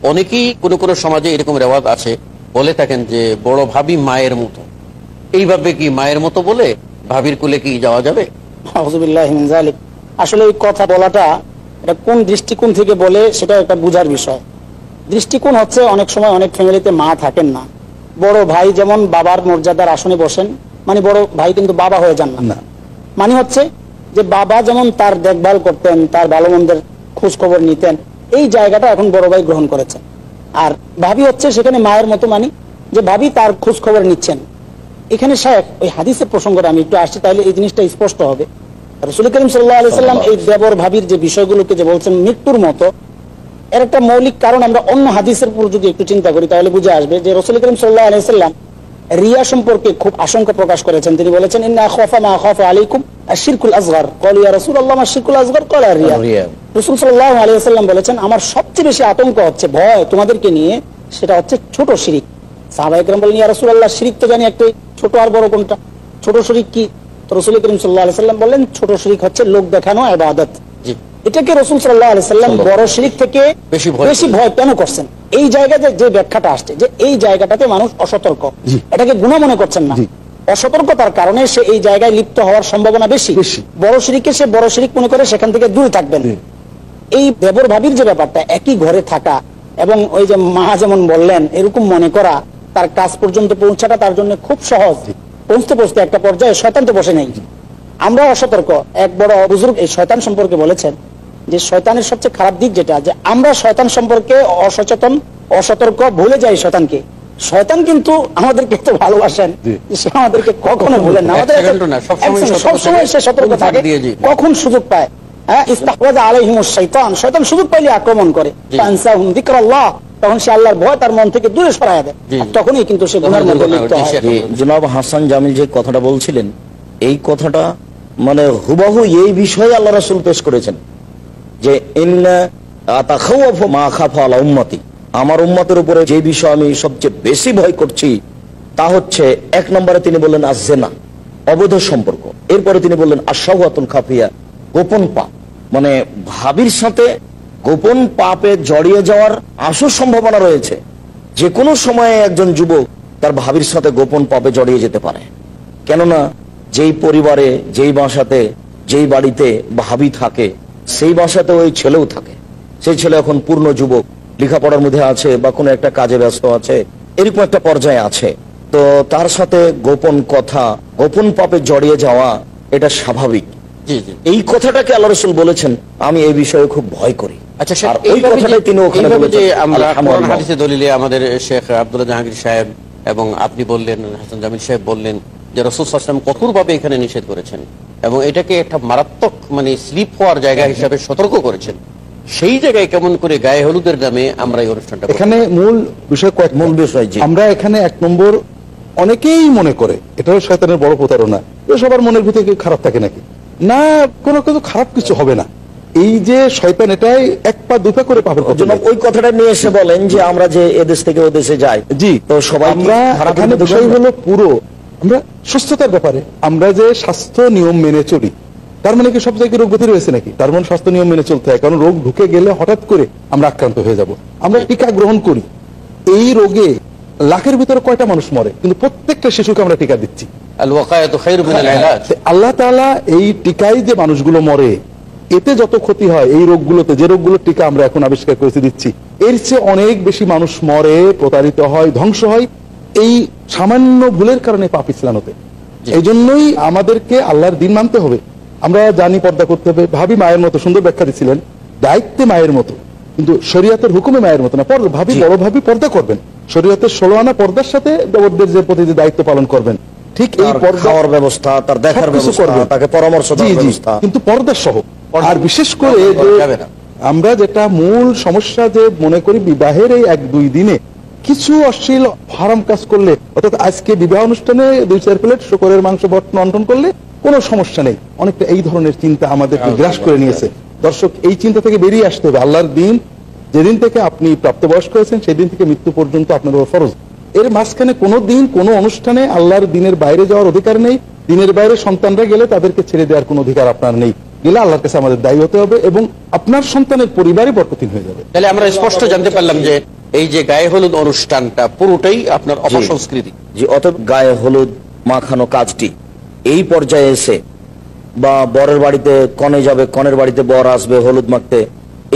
অনেকেই কোনো কোনো সমাজে এরকম রেওয়াজ আছে, বলে থাকেন যে বড় ভাবি মায়ের মতো। এইভাবে কি মায়ের মতো বলে ভাবির কুলে কি যাওয়া যাবে? আউযুবিল্লাহি মিন যালিক। আসলে এই কথা বলাটা এটা কোন দৃষ্টিকোণ থেকে বলে সেটা একটা বোঝার বিষয়। দৃষ্টিকোণ হচ্ছে অনেক সময় অনেক ফ্যামিলিতে মা থাকেন না, বড় ভাই যেমন বাবার মর্যাদার আসনে বসেন, মানে বড় ভাই কিন্তু বাবা হয়ে যান না। মানে হচ্ছে যে বাবা যেমন তার দেখভাল করতেন, তার ভালো মন্দের খোঁজ খবর নিতেন, এই জায়গাটা এখন বড় ভাই গ্রহণ করেছেন। আর ভাবি হচ্ছে সেখানে মায়ের মতো, মানে যে ভাবি তার খোঁজ খবর নিচ্ছেন। এখানে শায়েখ ওই হাদিসের প্রসঙ্গটা আমি একটু আসছি, তাহলে এই জিনিসটা স্পষ্ট হবে। রাসূল করিম সাল্লাল্লাহু আলাইহি সাল্লাম এই দেবর ভাবির যে বিষয়গুলোকে যে বলছেন মৃত্যুর মতো, এর একটা মৌলিক কারণ আমরা অন্য হাদিসের উপর যদি একটু চিন্তা করি তাহলে বুঝে আসবে যে রাসূল করিম সাল্লাল্লাহু আলাইহি সাল্লাম রিয়া সম্পর্কে খুব আশঙ্কা প্রকাশ করেছেন। তিনি বলেছেন, ইন্না আখাফা মা আখাফা আলাইকুম আশ-শিরকুল আসগর। ক্বালু ইয়া রাসূলুল্লাহ মা আশ-শিরকুল আসগর? ক্বালা রিয়া। রাসূল সাল্লাল্লাহু আলাইহি ওয়াসাল্লাম বলেছেন, আমার সবচেয়ে বেশি আতঙ্ক হচ্ছে, ভয় তোমাদেরকে নিয়ে, সেটা হচ্ছে ছোট শিরিক। সাহাবায়ে কেরাম বলেন, ইয়া রাসূলুল্লাহ শিরিক তো জানি একটাই, ছোট আর বড় কোনটা? ছোট শিরিক কি? তো রাসূল করিম সাল্লাল্লাহু আলাইহি ওয়াসাল্লাম বললেন, ছোট শিরিক হচ্ছে লোক দেখানো ইবাদত। এটাকে রাসূল সাল্লাল্লাহু আলাইহি ওয়াসাল্লাম বড় শিরিক থেকে বেশি ভয় কেন করছেন? এই জায়গাতে যে ব্যাখ্যাটা আসছে যে এই জায়গাটাতে মানুষ অসতর্ক, এটাকে গুনাহ মনে করছেন না, অসতর্কতার কারণে সে এই জায়গায় লিপ্ত হওয়ার সম্ভাবনা বেশি। বড় শিরিককে সে বড় শিরিক মনে করে সেখান থেকে দূরে থাকবেন। এই দেবর ভাবির যে ব্যাপারটা, একই ঘরে থাকা এবং ওই যে মা যেমন বললেন এরকম মনে করা, তার কাজ পর্যন্ত পৌঁছাটা তার জন্য খুব সহজ। পৌঁছতে পৌঁছতে একটা পর্যায়ে শয়তান তো বসে নেই, আমরা অসতর্ক। এক বড় বুজুর্গ এই শয়তান সম্পর্কে বলেছেন যে শয়তানের সবচেয়ে খারাপ দিক যেটা, যে আমরা শয়তান সম্পর্কে অসচেতন, অসতর্ক, ভুলে যাই শয়তানকে। শয়তান কিন্তু আমাদেরকে তো ভালোবাসেন, সে আমাদেরকে কখনো ভুলেন না, সবসময় সে সতর্ক থাকে, কখন সুযোগ পায়। ইস্তাহওয়াযা আলাইহিমুশ শাইতান, শয়তান সুযোগ পাইলে আক্রমণ করে। ফানসাহুম যিকরাল্লাহ, তখন সে আল্লাহর ভয় তার মন থেকে দূরে সরায় দেয়, তখনই কিন্তু সে গুনাহের মধ্যে লিপ্ত হয়। জনাব হাসান জামিল যে কথাটা বলছিলেন, এই কথাটা মানে হুবহু এই বিষয়ে আল্লাহ রাসূল পেশ করেছেন যে ইন্না আতাখাওয়াফু মা খাফা আলা উম্মতি, আমার উম্মতের উপরে যে বিষয় আমি সবচেয়ে বেশি ভয় করছি তা হচ্ছে, এক নম্বরে তিনি বললেন আয-যিনা, অবৈধ সম্পর্ক। এরপরে তিনি বললেন আশ-শাহওয়াতুল খাফিয়া, গোপন পাপ। মানে ভাবির সাথে গোপন পাপে জড়িয়ে যাওয়ার আশু সম্ভাবনা রয়েছে। যে কোনো সময়ে একজন যুবক তার ভাবির সাথে গোপন পাপে জড়িয়ে যেতে পারে। কেননা যেই পরিবারে, যেই বাসাতে, যেই বাড়িতে ভাবি থাকে, সেই বাসাতে ওই ছেলেও থাকে। সেই ছেলে এখন পূর্ণ যুবক, লেখাপড়ার মধ্যে আছে বা কোনো একটা কাজে ব্যস্ত আছে, এরকম একটা পর্যায়ে আছে। তো তার সাথে গোপন কথা, গোপন পাপে জড়িয়ে যাওয়া এটা স্বাভাবিক। এই কথাটাকে আল্লাহ রাসূল বলেছেন, আমি এই বিষয়ে খুব ভয় করি। আচ্ছা, ওই কথাটাই তিনি ওখানে বলেছেন। আমরা কোরআন হাদিসে দলিলে আমাদের শেখ আব্দুল্লাহ জাহাঙ্গীর সাহেব এবং আপনি বললেন, হাসান জামিল সাহেব বললেন যে রাসূল সাল্লাল্লাহু আলাইহি ওয়াসাল্লাম কঠোরভাবে এখানে নিষেধ করেছেন এবং এটাকে একটা মারাত্মক মানে স্লিপ হওয়ার জায়গা হিসাবে সতর্ক করেছেন। সেই জায়গায় কেমন করে গায়ে হলুদের নামে আমরা এই অনুষ্ঠানটা, এখানে মূল বিষয় কয়েক মূল বিষয়। আমরা এখানে এক নম্বর, অনেকেই মনে করে এটা শয়তানের বড় প্রতারণা, সবার মনের ভিতরে কি খারাপ থাকে নাকি? না, কোনো কিছু খারাপ কিছু হবে না। এই যে শয়তান, এটাই এক পা দুপা করে পাবেন। ওই কথাটা নিয়ে এসে বলেন যে আমরা যে এদেশ থেকে ও দেশে যাই, জি, তো সবাই আমরা এখানে বিষয় হলো পুরো আমরা সুস্থতার ব্যাপারে আমরা যে স্বাস্থ্য নিয়ম মেনে চলি, তার মানে কি সব জায়গায় রোগ ব্যাধি রয়েছে নাকি? তার মানে স্বাস্থ্য নিয়ম মেনে চলতে হয়, কারণ রোগ ঢুকে গেলে হঠাৎ করে আমরা আক্রান্ত হয়ে যাব। আমরা টিকা গ্রহণ করি, এই রোগে লাখের ভিতরে কয়টা মানুষ মরে, কিন্তু প্রত্যেকটা শিশুকে আমরা টিকা দিচ্ছি। আল্লাহ তাআলা এই টিকায় যে মানুষগুলো মরে, এতে যত ক্ষতি হয় এই রোগগুলোতে, যে রোগগুলোর টিকা আমরা এখন আবিষ্কার করেছি দিচ্ছি, এর চেয়ে অনেক বেশি মানুষ মরে, প্রতারিত হয়, ধ্বংস হয় এই সামান্য ভুলের কারণে পাপ ইসলামতে। এই জন্যই আমাদেরকে আল্লাহর দিন মানতে হবে। আমরা জানি পর্দা করতে হবে, ভাবি মায়ের মতো, সুন্দর ব্যাখ্যা দিচ্ছিলেন, দায়িত্বে মায়ের মতো, কিন্তু শরীয়তের হুকুমে মায়ের মতো না। ভাবি বড় ভাবি পর্দা করবেন, শরীয়তের 16 আনা পর্দার সাথে দেবরদের যে প্রতি দায়িত্ব পালন করবেন, ঠিক এই পর্দার ব্যবস্থা, তার দেখার ব্যবস্থা, তাকে পরামর্শ দেওয়ার ব্যবস্থা, কিন্তু পর্দা সহ। আর বিশেষ করে আমরা যেটা মূল সমস্যা যে মনে করি, বিবাহের এই 1-2 দিনে কিছু অশ্লীল হারাম কাজ করলে, অর্থাৎ আজকে বিবাহ অনুষ্ঠানে 2-4 প্লেট শুকরের মাংস বন্টন করলে কোনো সমস্যা নেই, অনেকটা এই ধরনের চিন্তা আমাদেরকে গ্রাস করে নিয়েছে। দর্শক, এই চিন্তা থেকে বেরিয়ে আসতে হবে। আল্লাহর দিন যেদিন থেকে আপনি প্রাপ্তবয়স্ক হয়েছেন সেদিন থেকে মৃত্যু পর্যন্ত আপনার উপর ফরজ। এর মাঝখানে কোনো দিন কোনো অনুষ্ঠানে আল্লাহর দিনের বাইরে যাওয়ার অধিকার নেই। দিনের বাইরে সন্তানরা গেলে তাদেরকে ছেড়ে দেওয়ার কোনো অধিকার আপনার নেই। গেলে আল্লাহর কাছে আমাদের দায়ী হতে হবে, এবং আপনার সন্তানের পরিবারই বরকতিন হয়ে যাবে। তাহলে আমরা স্পষ্ট জানতে পারলাম যে এই যে গায়ে হলুদ অনুষ্ঠানটা পুরোটাই আপনার অপসংস্কৃতি। যে অতএব গায়ে হলুদ মাখানো কাজটি এই পর্যায়ে এসে, বা বরের বাড়িতে কনে যাবে, কনের বাড়িতে বর আসবে হলুদ মাখতে,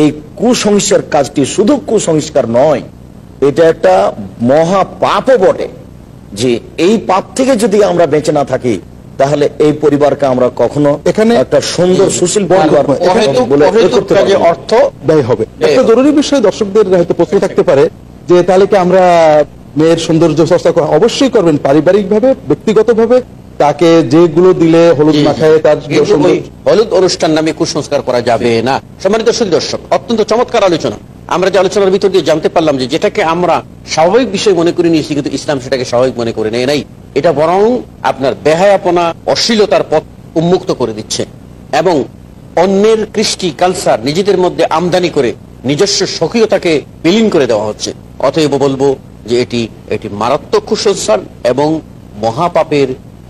এই কুসংস্কার কাজটি শুধু কুসংস্কার নয়, এটা একটা মহা পাপও বটে। যে এই পাপ থেকে যদি আমরা বেঁচে না থাকি, তাহলে এই পরিবারকে আমরা কখনো এখানে একটা সুন্দর সুশীল পরিবার যে অর্থ ব্যয় হবে। একটা জরুরি বিষয় দর্শকদের হয়তো প্রশ্ন থাকতে পারে যে তাহলে কি আমরা মেয়ের সৌন্দর্য চর্চা অবশ্যই করবেন পারিবারিক ভাবে, ব্যক্তিগত ভাবে, তাকে যেগুলো দিলে হলুদ মাখায় তার হলুদ অনুষ্ঠান নামে কুসংস্কার করা যাবে না। সম্মানিত দর্শক, অত্যন্ত চমৎকার আলোচনা। আমরা যে আলোচনার ভিতর দিয়ে জানতে পারলাম যে যেটাকে আমরা স্বাভাবিক বিষয় মনে করে নিয়েছি, কিন্তু ইসলাম সেটাকে স্বাভাবিক মনে করে নেয় নাই। এটা বরং আপনার বেহায়াপনা, অশ্লীলতার পথ উন্মুক্ত করে দিচ্ছে, এবং অন্যের কৃষ্টি কালচার নিজেদের মধ্যে আমদানি করে নিজস্ব স্বকীয়তাকে বিলীন করে দেওয়া হচ্ছে। অতএব বলবো যে এটি মারাত্মক কুসংস্কার এবং মহাপাপের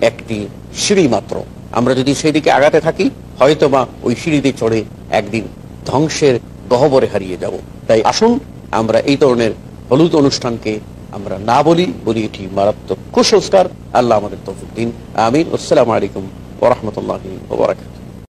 একটি সিঁড়ি মাত্র। আমরা যদি সেই দিকে আগাতে থাকি, হয়তোবা ওই সিঁড়িতে চড়ে একদিন ধ্বংসের গহ্বরে হারিয়ে যাব। তাই আসুন আমরা এই ধরনের হলুদ অনুষ্ঠানকে আমরা না বলি এটি মারাত্মক কুসংস্কার। আল্লাহ আমাদের তৌফিক দিন। আমিন। আসসালামু আলাইকুম ওয়া রাহমাতুল্লাহি ওয়া বারাকাতুহু।